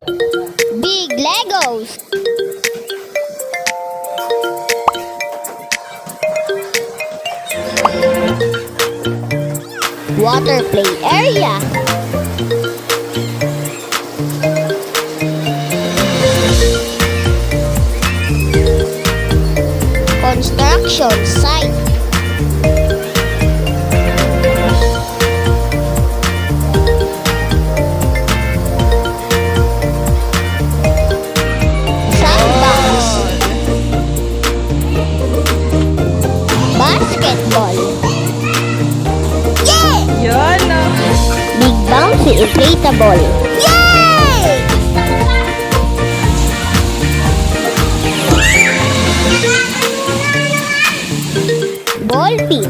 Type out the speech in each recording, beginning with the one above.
Big Legos. Water play area. Construction site. Sandbox. Basketball. Yeah! Yan na. Big bouncy inflatable. Yay! Ball pit.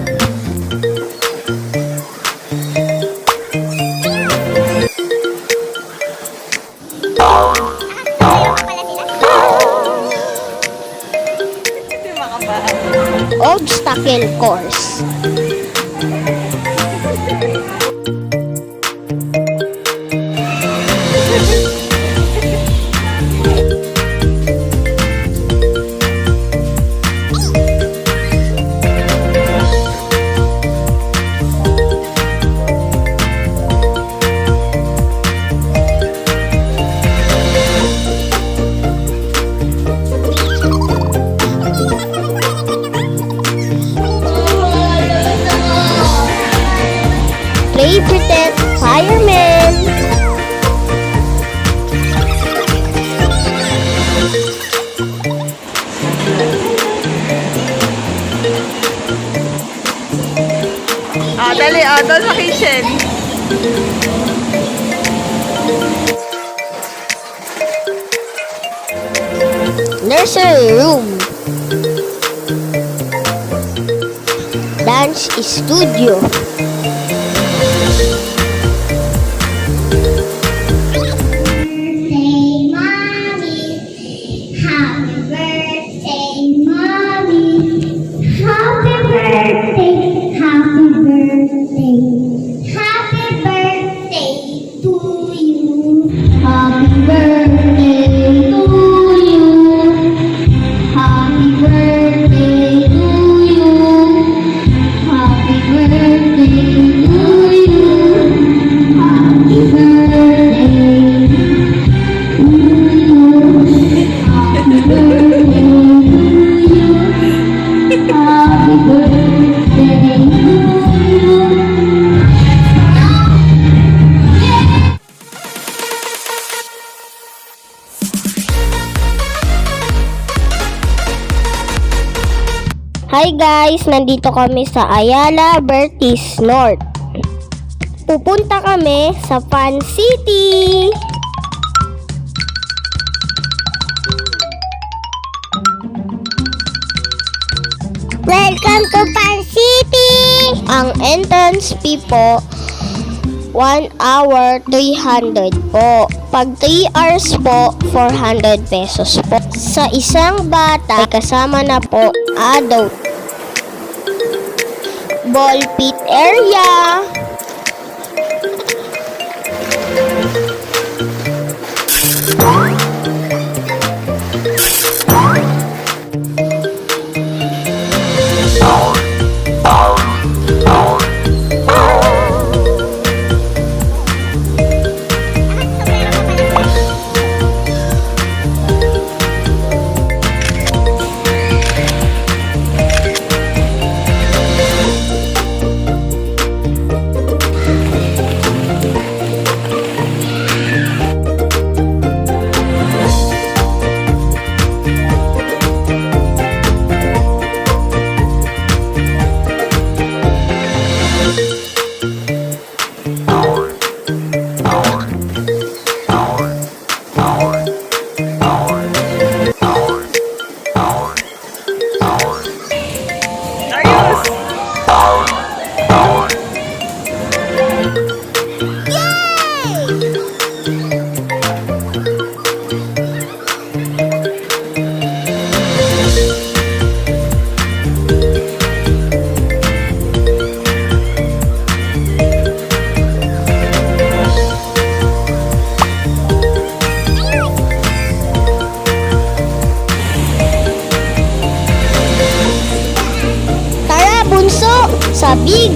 Hindi makabahan. Obstacle course. Play pretend fireman. Dali, doon sa kitchen. Nursery room. Dance studio. Birthday, Mommy. Happy birthday, Mommy. Happy birthday, happy birthday. Happy birthday to you. Happy birthday to you. Happy birthday to you. Happy birthday to you. Happy birthday. Hi guys, nandito kami sa Ayala Vertis North. Pupunta kami sa Fun City. Welcome to Fun City! Ang entrance fee po, 1 hour, 300 po. Pag 3 hours po, 400 pesos po. Sa isang bata, kasama na po adult. Ball pit area.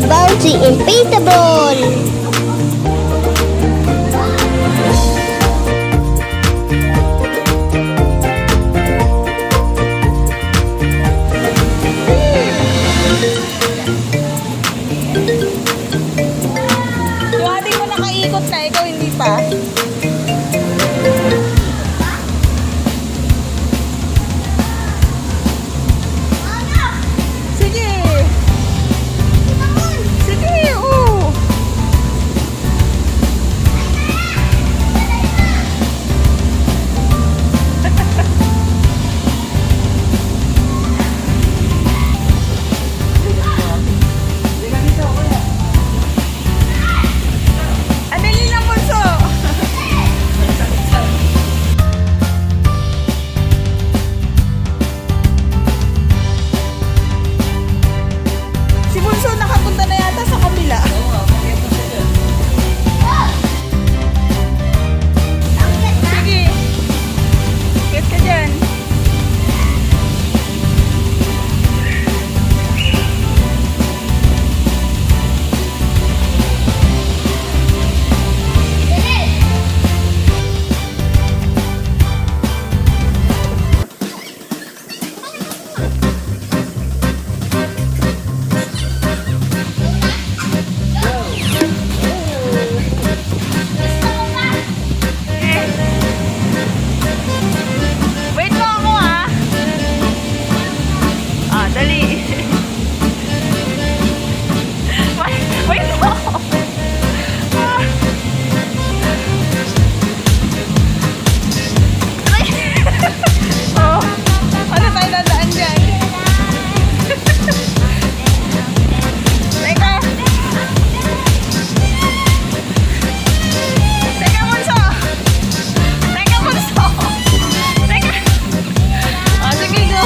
Bouncy Inflatable. Yung ating mo nakaikot na, ikaw hindi pa. Sige. Sige, oo. Andali lang, Bunso. Si Bunso nakapunta na yata sa kabila. Sige. Get ka dyan. Wait mo ako ah. Ah, dali. Wait mo ako. Ah. Ay. Oh. Ano tayo dadaan dyan? Teka. Teka, Bunso. Teka, Bunso. Teka. Ah, sige, go.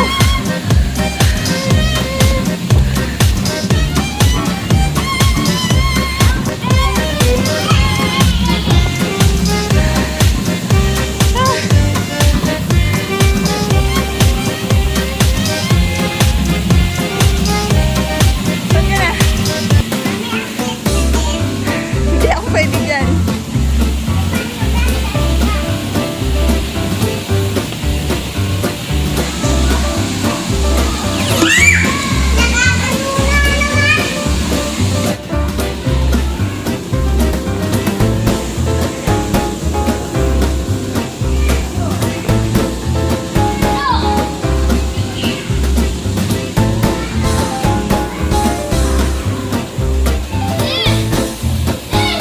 Saan ka na? Hindi ako pwede dyan.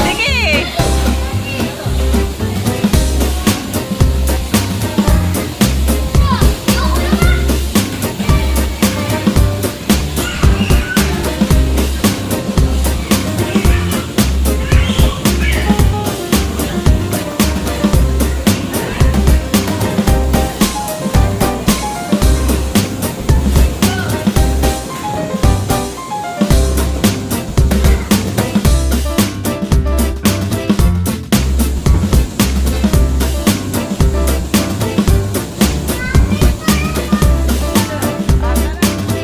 Sige!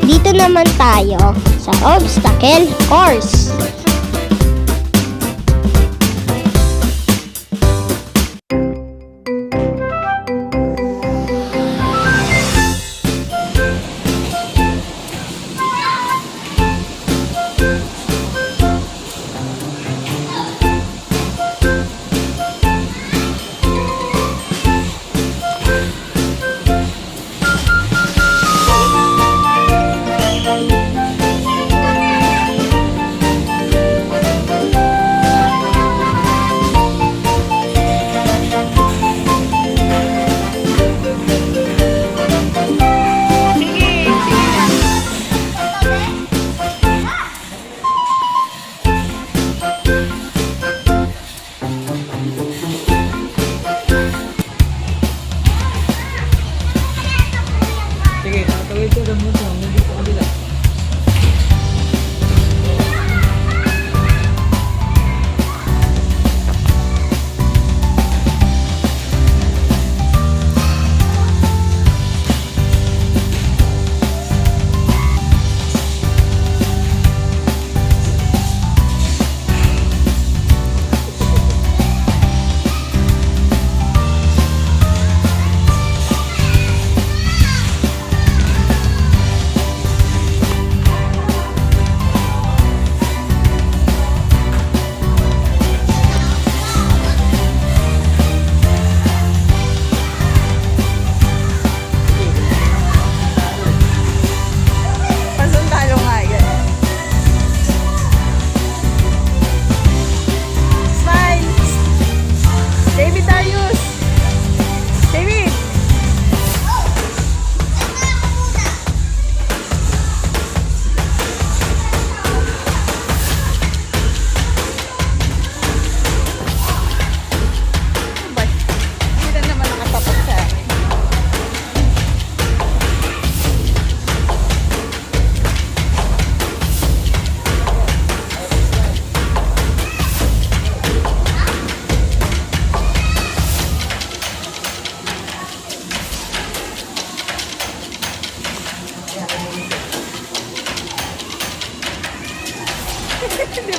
Dito naman tayo sa obstacle course.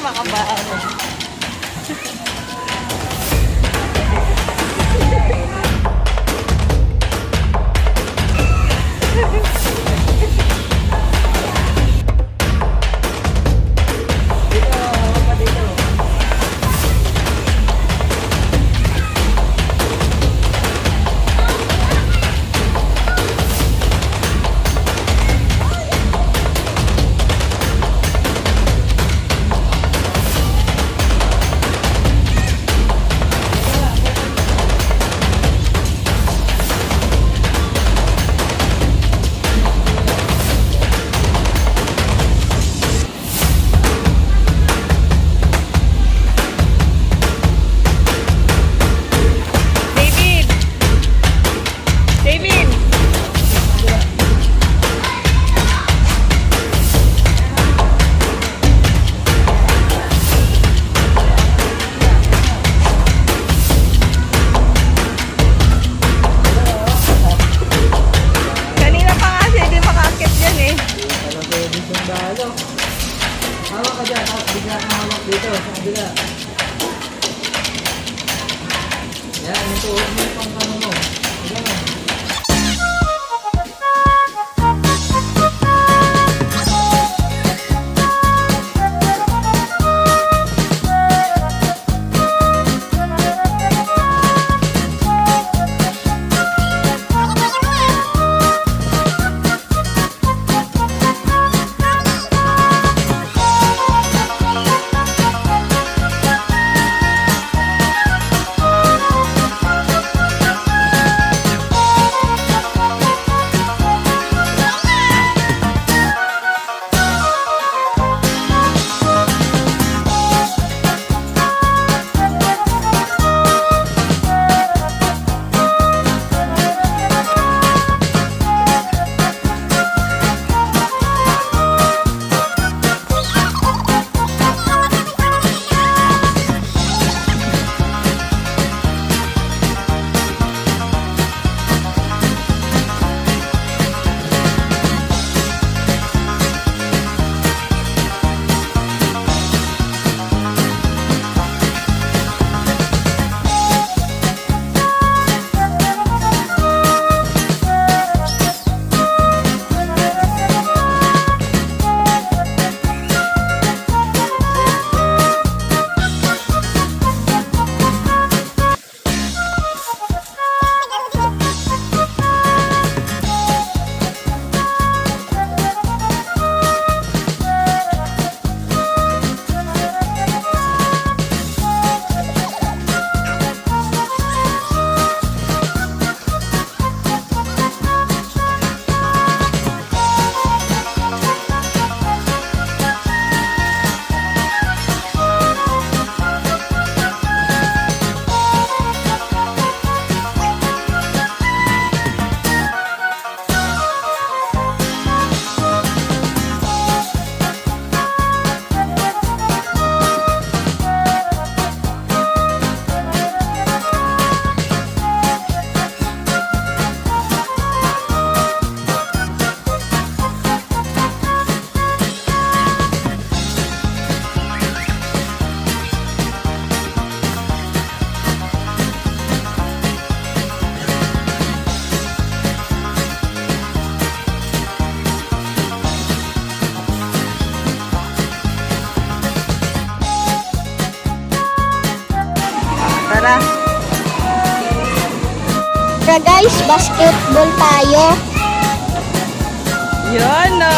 nakakabahan. David! Kanina pa nga siya, hindi makakit dyan eh. Alam ko yung isang dalo. Hawak ka dyan. Bigla kang hawak dito. Sa kabila. Yan. Ito. Huwag mo yung pangkano mo. Ganun. Tara. Tara guys, basketball tayo. Yun, no?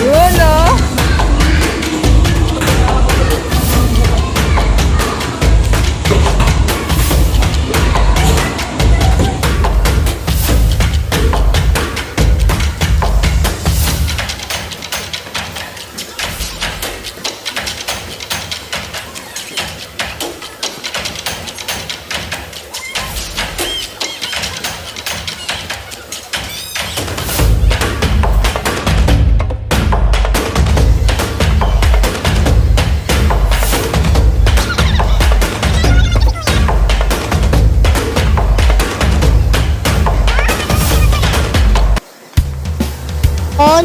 Yun, no?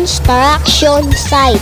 construction site.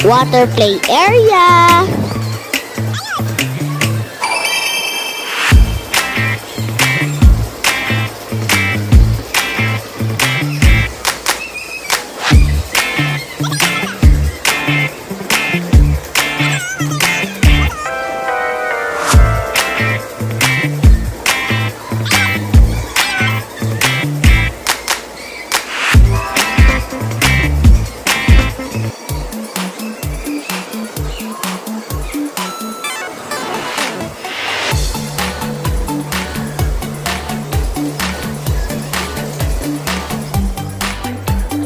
Water play area.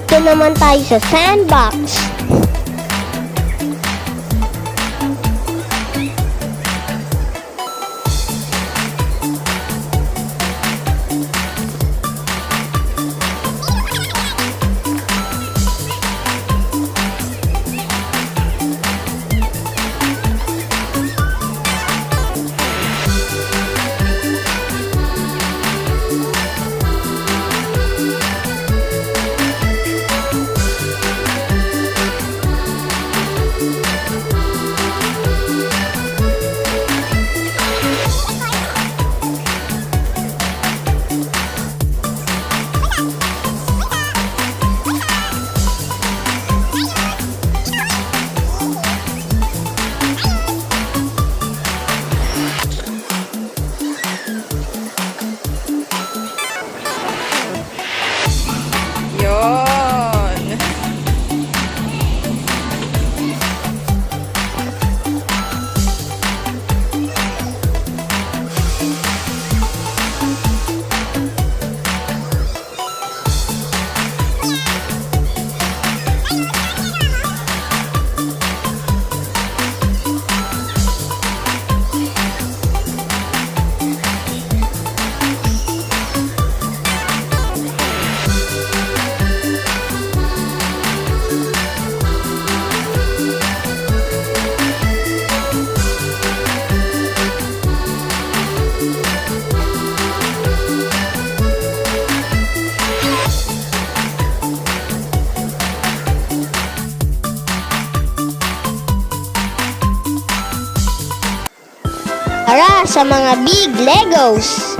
Ito naman tayo sa sandbox. Yun. Tara sa mga big Legos.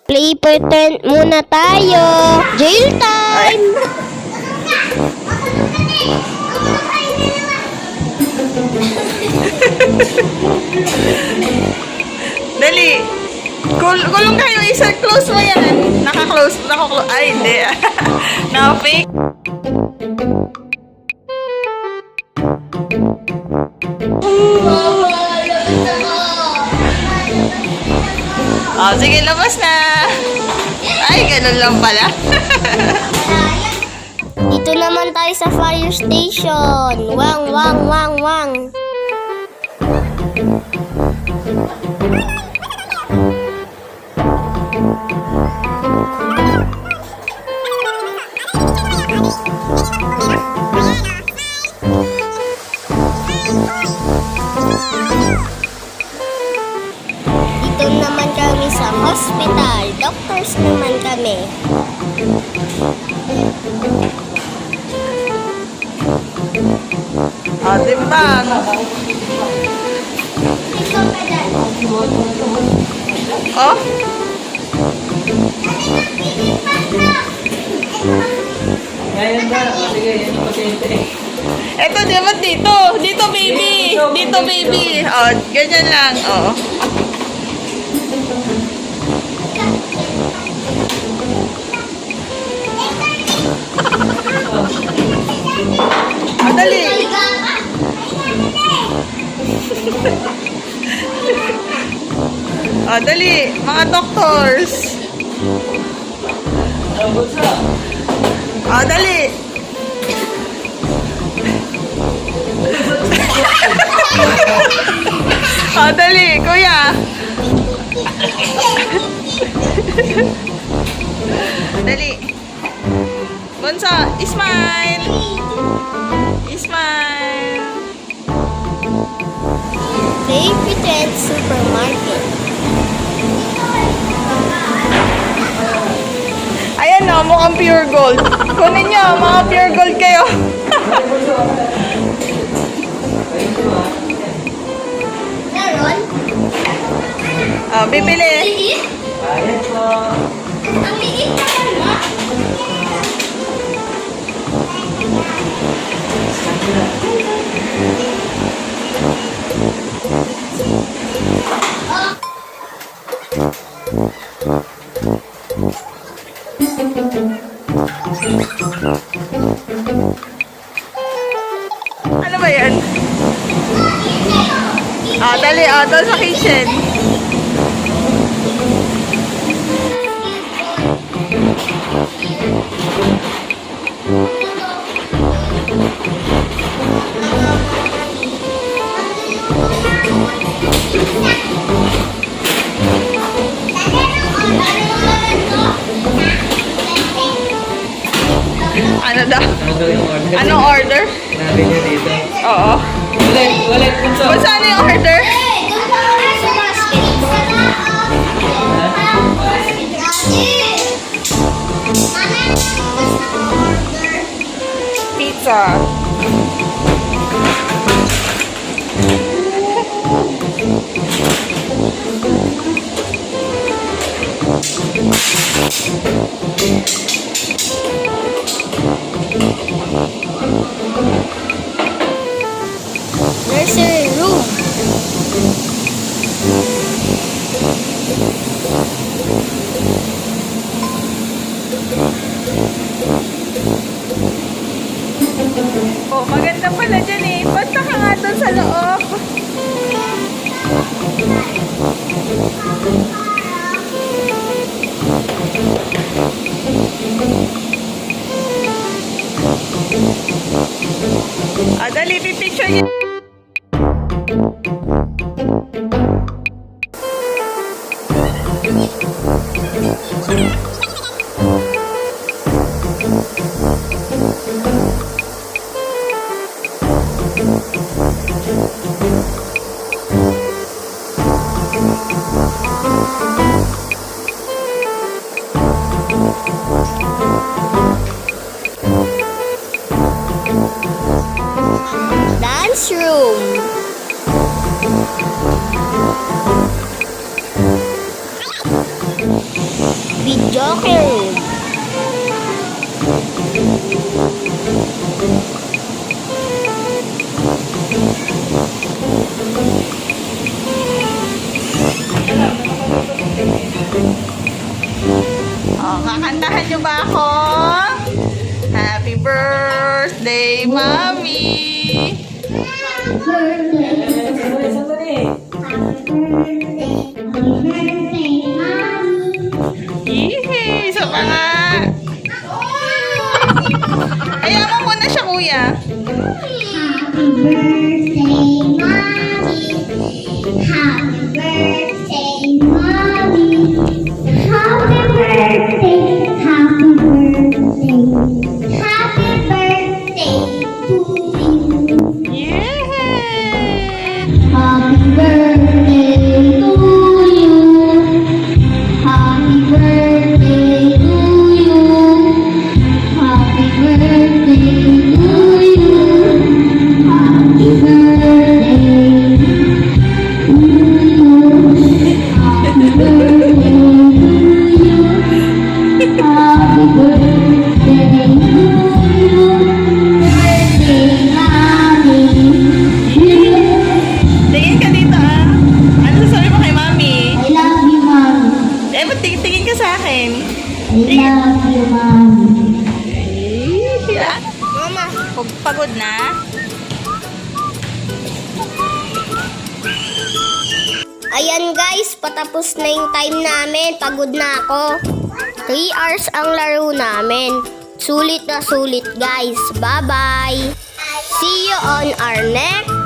Play pretend muna tayo. Jail time! Dali. Kulong kayo, isa. Close mo yan. Naka-close. Ay, hindi. Naka-fake. Oh, sige, labas na. Ay, ganun lang pala. Dito naman tayo sa fire station. Wang, wang, wang, wang. Dito naman kami sa hospital. Doctors naman kami. Oh, timbang. Oh. Ngayon ba? Sige, yan ang pasyente. Eto, dapat dito. Dito, baby. Dito, baby. Oh, ganyan lang. Oh. Oh, dali. Oh, dali. Mga doctors. Oh, dali. Oh, dali, kuya. Dali. Bunso, smile. Smile. Play pretend supermarket. Ayan na, mukhang pure gold. Kunin nyo, mga pure gold kayo. Meron? Oh, bibili. Liit? Ayan po. Ang liit naman mo. Ano ba yan? Ah, dali, doon sa kitchen. Ano daw? Ano daw yung order? Anong order? Sinabi niyo dito. Oo. Ulit, bunso. Kung saan yung order? Eh, doon pa kami sa basket. Sa Pizza. Nursery room. Oh, maganda pala dyan eh. Basta ka nga doon sa loob. Ah, dali, pipicture niya. Dance room. Joker. Oh, kakantahan niyo ba ako? Happy birthday, Mommy! Yee! Isa pa nga! Ayaw mo muna siya, kuya. Yeah! Tingin ka dito, ah. Ano sasabi mo kay Mami? I love you, Mommy. Eh, ba't tingin ka sa akin? I love you, Mommy. Mama, pagod na? Ayan guys, patapos na yung time namin. Pagod na ako. 3 hours ang laro namin. Sulit na sulit guys. Bye-bye. See you on our next